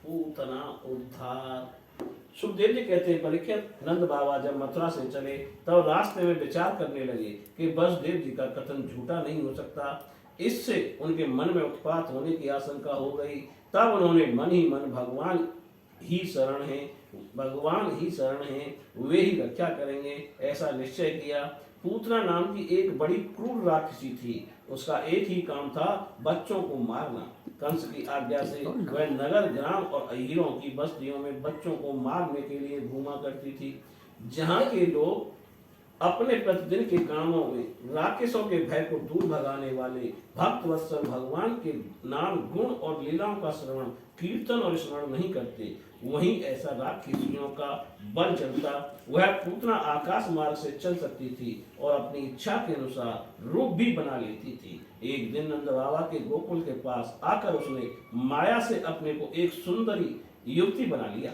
पूतना उद्धार। सुखदेव जी कहते हैं, परीक्षित, नंद बाबा जब मथुरा से चले तब रास्ते में विचार करने लगे कि वसुदेव जी का कथन झूठा नहीं हो सकता। इससे उनके मन में उत्पात होने की आशंका हो गई। तब उन्होंने मन ही मन भगवान ही शरण है, भगवान ही शरण है, वे ही रक्षा करेंगे, ऐसा निश्चय किया। पूतना नाम की एक बड़ी क्रूर राक्षसी थी। उसका एक ही काम था, बच्चों को मारना। कंस की आज्ञा से वह नगर, ग्राम और अहीरों की बस्तियों में बच्चों को मारने के लिए घूमा करती थी। जहाँ के लोग अपने प्रतिदिन के कामों में राक्षसों के भय को दूर भगाने वाले भक्त वत्सल भगवान के नाम, गुण और लीलाओं का श्रवण, कीर्तन और स्मरण नहीं करते, वहीं ऐसा राक्षसियों का बल चलता। वह पूतना आकाश मार्ग से चल सकती थी और अपनी इच्छा के अनुसार रूप भी बना लेती थी। एक दिन नंद बाबा के गोकुल के पास आकर उसने माया से अपने को एक सुंदरी युवती बना लिया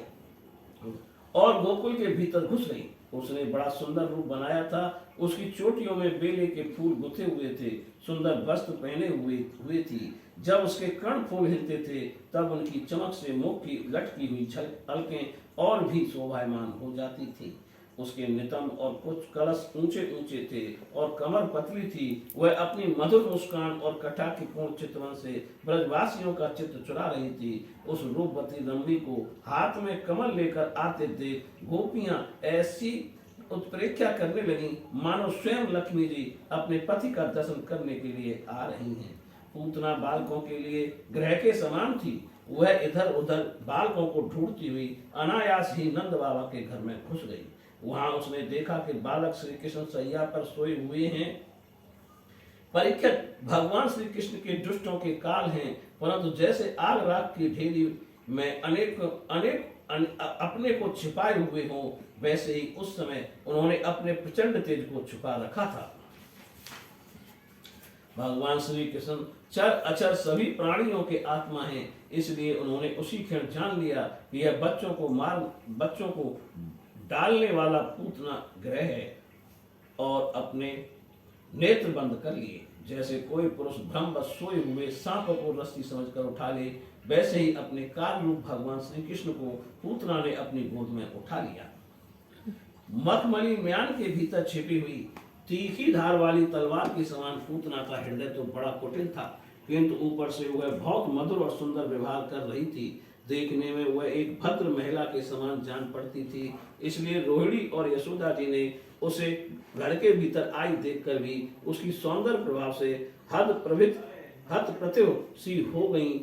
और गोकुल के भीतर घुस गई। उसने बड़ा सुंदर रूप बनाया था। उसकी चोटियों में बेले के फूल गुथे हुए थे, सुंदर वस्त्र पहने हुए थी। जब उसके कर्ण फूल हिलते थे तब उनकी चमक से मुख की लटकी हुई अलकें और भी शोभायमान हो जाती थी। उसके नितंब और कुछ कलश ऊंचे ऊंचे थे और कमर पतली थी। वह अपनी मधुर मुस्कान और कटाक्षपूर्ण चितवन से ब्रजवासियों का चित्त चुरा रही थी। उस रूपवती रमणी को हाथ में कमल लेकर आते देख गोपियां ऐसी उत्प्रेक्षा करने लगी मानो स्वयं लक्ष्मी जी अपने पति का दर्शन करने के लिए आ रही हैं। पूतना बालकों के लिए ग्रह के समान थी। वह इधर उधर बालकों को ढूंढती हुई अनायास ही नंद बाबा के घर में घुस गई। वहां उसने देखा कि बालक श्री कृष्ण सैया पर सोए हुए हैं। परीक्षित, भगवान श्री कृष्ण के दुष्टों के काल हैं, परंतु जैसे आग राख की ढेरी में अनेक अपने को छिपाए हुए हों, वैसे ही उस समय उन्होंने अपने प्रचंड तेज को छुपा रखा था। भगवान श्री कृष्ण चर अचर सभी प्राणियों के आत्मा हैं, इसलिए उन्होंने उसी क्षण जान लिया कि यह बच्चों को डालने वाला पूतना ग्रह है और अपने नेत्र बंद कर लिए। जैसे कोई पुरुष भ्रमवश सोए हुए सांप को रस्सी समझकर उठा ले, वैसे ही अपने काल रूप भगवान श्री कृष्ण को पूतना ने अपनी गोद में उठा लिया। मखमली म्यान के भीतर छिपी हुई तीखी धार वाली तलवार के समान पूतना का हृदय तो बड़ा कुटिल था, किंतु ऊपर से वह बहुत मधुर और सुंदर व्यवहार कर रही थी। देखने में वह एक भद्र महिला के समान जान पड़ती थी। इसलिए रोहिणी और यशोदा जी ने उसे घर के भीतर आई देखकर भी उसकी सौंदर्य प्रभाव से हतप्रतिभ सी हो गई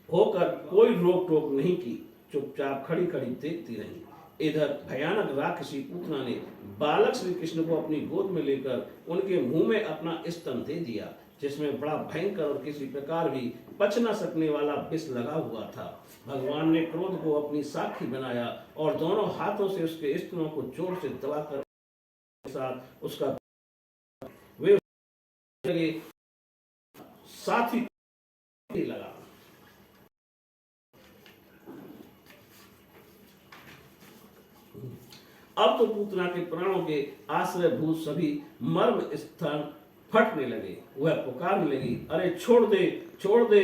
होकर कोई रोक टोक नहीं की, चुपचाप खड़ी खड़ी देखती रही। इधर भयानक राक्षसी पूतना ने बालक श्री कृष्ण को अपनी गोद में लेकर उनके मुंह में अपना स्तन दे दिया, जिसमें बड़ा भयंकर और किसी प्रकार भी पच न सकने वाला विष लगा हुआ था। भगवान ने क्रोध को अपनी साक्षी बनाया और दोनों हाथों से उसके स्तनों को जोर से दबाकर साथ उसका वे लगे, साथ ही लगा। अब तो पूतना के प्राणों के आश्रय भूत सभी मर्म स्थान फटने लगे। वह पुकारने लगी, अरे छोड़ दे, छोड़ दे,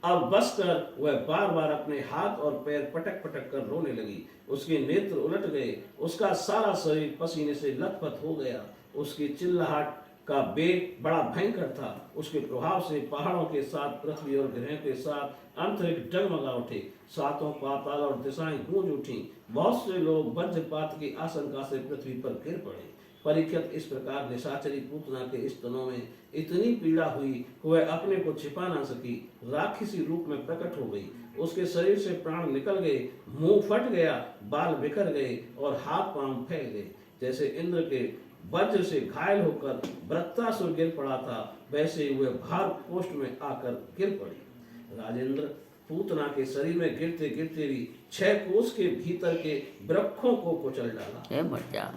अब बस कर। वह बार बार अपने हाथ और पैर पटक पटक कर रोने लगी। उसके नेत्र उलट गए, उसका सारा शरीर पसीने से लथपथ हो गया। उसकी चिल्लाहट का वेग बड़ा भयंकर था। उसके प्रभाव से पहाड़ों के साथ पृथ्वी और ग्रह के साथ अंतरिक्ष डगमगा उठे। सातों पाताल और दिशाएं गूंज उठी। बहुत से लोग वज्रपात की आशंका से पृथ्वी पर गिर पड़े। परीक्षित, इस प्रकार निशाचरी पूतना के स्तनों में इतनी पीड़ा हुई कि वह अपने को छिपा ना सकी, राक्षसी रूप में प्रकट हो गई। उसके शरीर से प्राण निकल गए, मुंह फट गया, बाल बिखर गए और हाथ पांव फैल गए। जैसे इंद्र के वज्र से घायल होकर वृत्रासुर गिर पड़ा था, वैसे ही वह भार कोष्ठ में आकर गिर पड़ी। राजेंद्र, पूतना के शरीर में गिरते गिरते भी 6 कोस के भीतर के वृक्षों को कुचल डाला।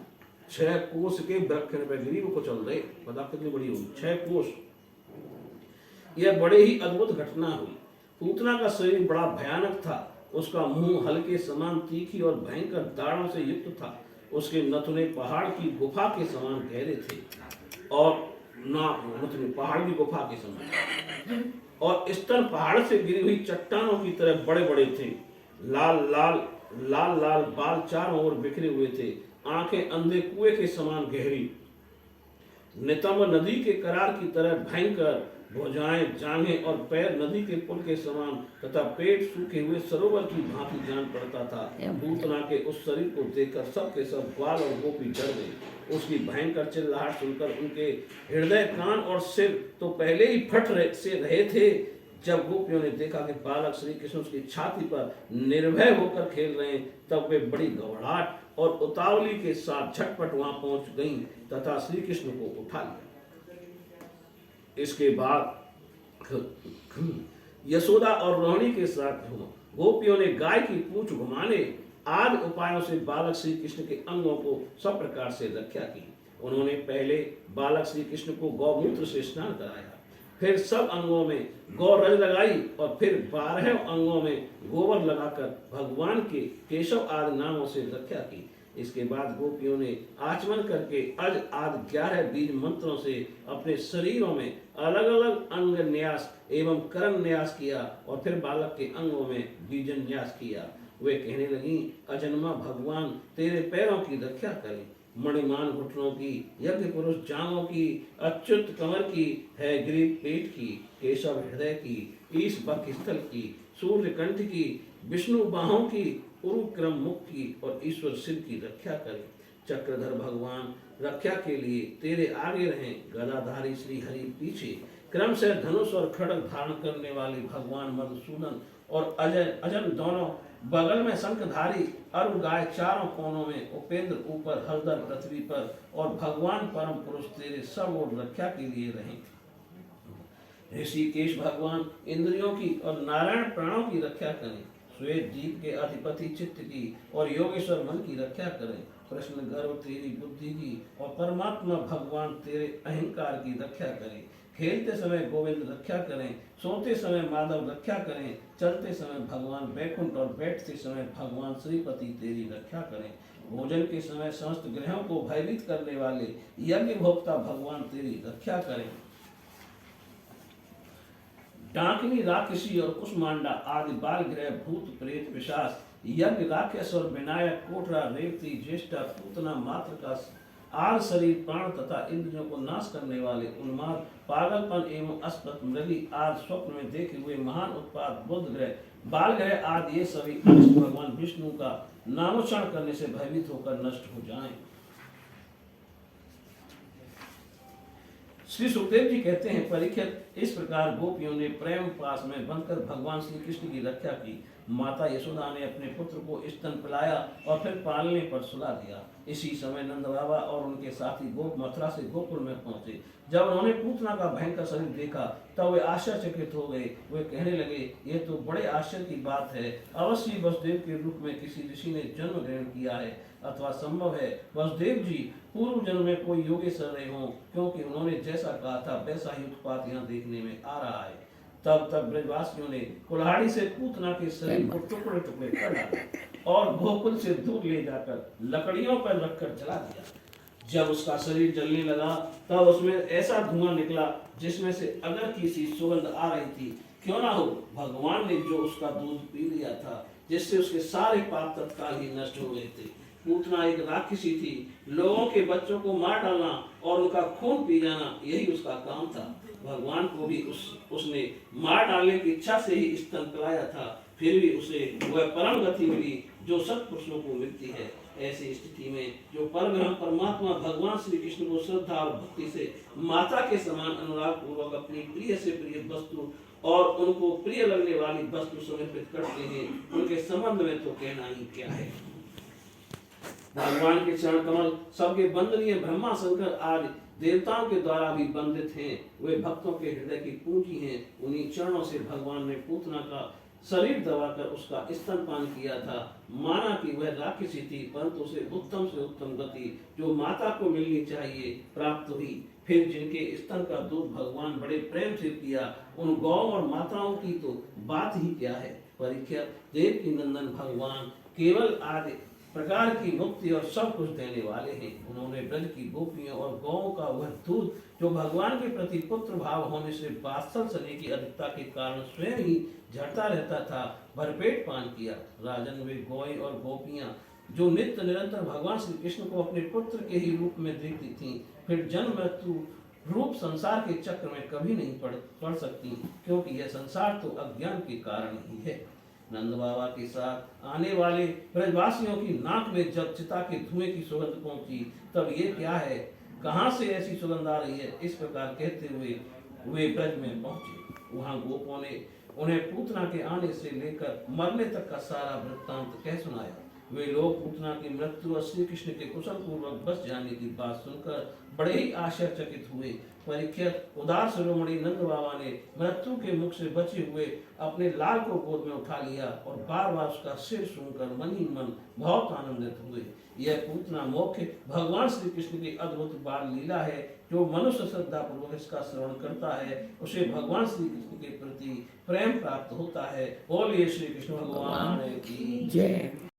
6 कोस के वृक्ष पे गिरी, वो कुचल रहे। पता कितनी बड़ी हुई, 6 कोस। यह बड़े ही अद्भुत घटना हुई। पूतना का शरीर बड़ा भयानक था। उसका मुंह हल्के समान तीखी और भयंकर दाढ़ों से युक्त था। उसके नथुने पहाड़ की गुफा के समान गहरे थे और नथुने पहाड़ की गुफा के समान, और स्तन पहाड़ से गिरी हुई चट्टानों की तरह बड़े बड़े थे। लाल लाल लाल लाल बाल चारों ओर बिखरे हुए थे, आंखें अंधे कुएं के समान गहरी, नितंब नदी के करार की तरह भयंकर, भुजाएं, जांघें और पैर नदी के पुल के समान तथा पेट सूखे हुए सरोवर की भांति जान पड़ता था। पूतना के उस शरीर को देखकर सब के सब ग्वाल और गोपी डर गए। उसकी भयंकर चिल्लाहट सुनकर उनके हृदय, कान और सिर तो पहले ही फट रहे थे। जब गोपियों ने देखा कि बालक श्री कृष्ण उसकी छाती पर निर्भय होकर खेल रहे हैं, तब वे बड़ी घबराहट और उतावली के साथ झटपट वहां पहुंच गईं तथा श्री कृष्ण को उठा लिया। इसके बाद यशोदा और रोहिणी के साथ गोपियों ने गाय की पूंछ घुमाने आदि उपायों से बालक श्री कृष्ण के अंगों को सब प्रकार से रक्षा की। उन्होंने पहले बालक श्री कृष्ण को गौमूत्र से स्नान कराया, फिर सब अंगों में गौरज लगाई और फिर 12 अंगों में गोबर लगाकर भगवान के केशव आदि नामों से रक्षा की। इसके बाद गोपियों ने आचमन करके अज आदि 11 बीज मंत्रों से अपने शरीरों में अलग अलग अंग न्यास एवं करण न्यास किया और फिर बालक के अंगों में बीजन न्यास किया। वे कहने लगी, अजन्मा भगवान तेरे पैरों की रक्षा करे, मणिमान घुटनों की, यज्ञ पुरुष जांघों की, अच्युत कमर की, है ग्रीव पेट की, केशव हृदय की, ईश बख स्थल की, सूर्य कंठ की, विष्णु बाहों की, उरुक्रम मुख की और ईश्वर सिर की रक्षा करे। चक्रधर भगवान रक्षा के लिए तेरे आगे रहें, गदाधारी श्री हरि पीछे, क्रम से धनुष और खड्ग धारण करने वाले भगवान मधुसूदन और अजन दोनों बगल में शंखधारी, अरुण गाय चारों कोनों में, उपेंद्र ऊपर, हरदर पृथ्वी पर और भगवान परम पुरुष तेरे सब ओर रक्षा के लिए रहें। ऋषिकेश भगवान इंद्रियों की और नारायण प्राणों की रक्षा करें। श्वेत दीप के अधिपति चित्त की और योगेश्वर मन की रक्षा करें। कृष्ण गर्भ तेरी बुद्धि की और परमात्मा भगवान तेरे अहंकार की रक्षा करें। खेलते समय गोविंद रक्षा करें, सोते समय माधव रक्षा करें, चलते समय भगवान बैकुंठ और बैठते समय भगवान श्रीपति तेरी रक्षा करें। भोजन के समय समस्त ग्रहों को भयभीत करने वाले यज्ञ भोक्ता भगवान तेरी रक्षा करें। डाकिनी, राक्षसी और कुष्मांडा आदि बाल ग्रह, भूत प्रेत पिशाच, यज्ञ राक्षस और विनायक, कोटरा, रेवती, ज्येष्ठा, पूतना, मातृका, आर शरीर, प्राण तथा इंद्रियों को नाश करने वाले उन्माद, पागलपन एवं अस्पत मृगी आदि स्वप्न में देखे हुए महान उत्पाद, बुध ग्रह, बाल ग्रह आदि ये सभी अनिष्ट भगवान विष्णु का नामोच्चारण करने से भयभीत होकर नष्ट हो जाएं। श्री सुखदेव जी कहते हैं, परीक्षित, इस प्रकार गोपियों ने प्रेम पास में बनकर भगवान श्री कृष्ण की रक्षा की। माता यशोदा ने अपने पुत्र को स्तन पिलाया और फिर पालने पर सुला दिया। इसी समय नंद बाबा और उनके साथी गोप मथुरा से गोकुल में पहुंचे। जब उन्होंने पूतना का भयंकर शरीर देखा तब वे आश्चर्यचकित हो गए। वे कहने लगे, ये तो बड़े आश्चर्य की बात है। अवश्य वसुदेव के रूप में किसी ऋषि ने जन्म ग्रहण किया है, अथवा संभव है वसुदेव जी पूर्व जन्म में कोई योगेश्वर रहे हों, क्योंकि उन्होंने जैसा कहा था वैसा ही उत्पात यहाँ देखने में आ रहा है। तब तक ब्रजवासियों ने कुल्हाड़ी से पूतना के शरीर को टुकड़े टुकड़े कर डाला और गोकुल से दूर ले जाकर लकड़ियों पर रखकर जला दिया। जब उसका शरीर जलने लगा तब उसमें ऐसा धुआं निकला जिसमें से अगर किसी सुगंध आ रही थी। क्यों ना हो, भगवान ने जो उसका दूध पी लिया था, जिससे उसके सारे पाप तत्काल ही नष्ट हो गए थे। पूतना एक राक्षसी थी। लोगों के बच्चों को मार डालना और उनका खून पी जाना, यही उसका काम था। भगवान को भी उसने मार डालने की इच्छा से ही स्तन पिलाया था, फिर भी उसे वह परम गति मिली जो सत्पुरुषों को मिलती है। ऐसी स्थिति में जो परब्रह्म परमात्मा भगवान श्री कृष्ण को श्रद्धा और भक्ति से माता के समान अनुराग पूर्वक अपनी प्रिय से प्रिय वस्तु और उनको प्रिय लगने वाली वस्तु समर्पित करते हैं, उनके संबंध में तो कहना ही क्या है। भगवान के चरण कमल सबके वंदनीय ब्रह्मा शंकर आदि देवताओं के द्वारा भी वंदित हैं। वे भक्तों के हृदय की पूंजी हैं। उन्हीं चरणों से भगवान ने पूतना का शरीर दबाकर उसका स्तनपान किया था। माना कि वह राक्षसी थी, परंतु उसे उत्तम से उत्तम गति जो माता को मिलनी चाहिए प्राप्त हुई। फिर जिनके स्तन का दूध भगवान बड़े प्रेम से पिया, उन गौ और माताओं की तो बात ही क्या है। परीक्षित, देव की नंदन भगवान केवल आदि प्रकार की मुक्ति और सब कुछ देने वाले हैं। उन्होंने ब्रज की गोपियों और गौओं का वह दूध जो भगवान के प्रति पुत्र भाव होने से वात्सल स्नेह की अधिकता के कारण स्वयं ही झड़ता रहता था, भरपेट पान किया। राजन, वे गौएं और गोपियां जो नित्य निरंतर भगवान श्री कृष्ण को अपने पुत्र के ही रूप में देखती थीं, फिर जन्म मृत्यु रूप संसार के चक्र में कभी नहीं पड़ सकती, क्योंकि यह संसार तो अज्ञान के कारण ही है। नंद बाबा के साथ आने वाले ब्रजवासियों की नाक में जब चिता के धुएं की सुगंध पहुंची, तब ये क्या है, कहां से ऐसी सुगंध आ रही है, इस प्रकार कहते हुए वे ब्रज में पहुंचे। वहां गोपों ने उन्हें पूतना के आने से लेकर मरने तक का सारा वृत्तांत कह सुनाया। वे लोग पूतना की मृत्यु और श्री कृष्ण के कुशल पूर्वक बस जाने की बात सुनकर बड़े ही आश्चर्यचकित हुए। परीक्षित, उदार शिरोमणि नंद बाबा ने मृत्यु के मुख से बचे हुए अपने लाल को गोद में उठा लिया और बार बार उसका सिर सुनकर मन ही मन बहुत आनंदित हुए। यह पूतना मोक्ष भगवान श्री कृष्ण की अद्भुत बाल लीला है। जो मनुष्य श्रद्धा पूर्वक इसका श्रवण करता है, उसे भगवान श्री कृष्ण के प्रति प्रेम प्राप्त होता है। बोलिए श्री कृष्ण भगवान की जय।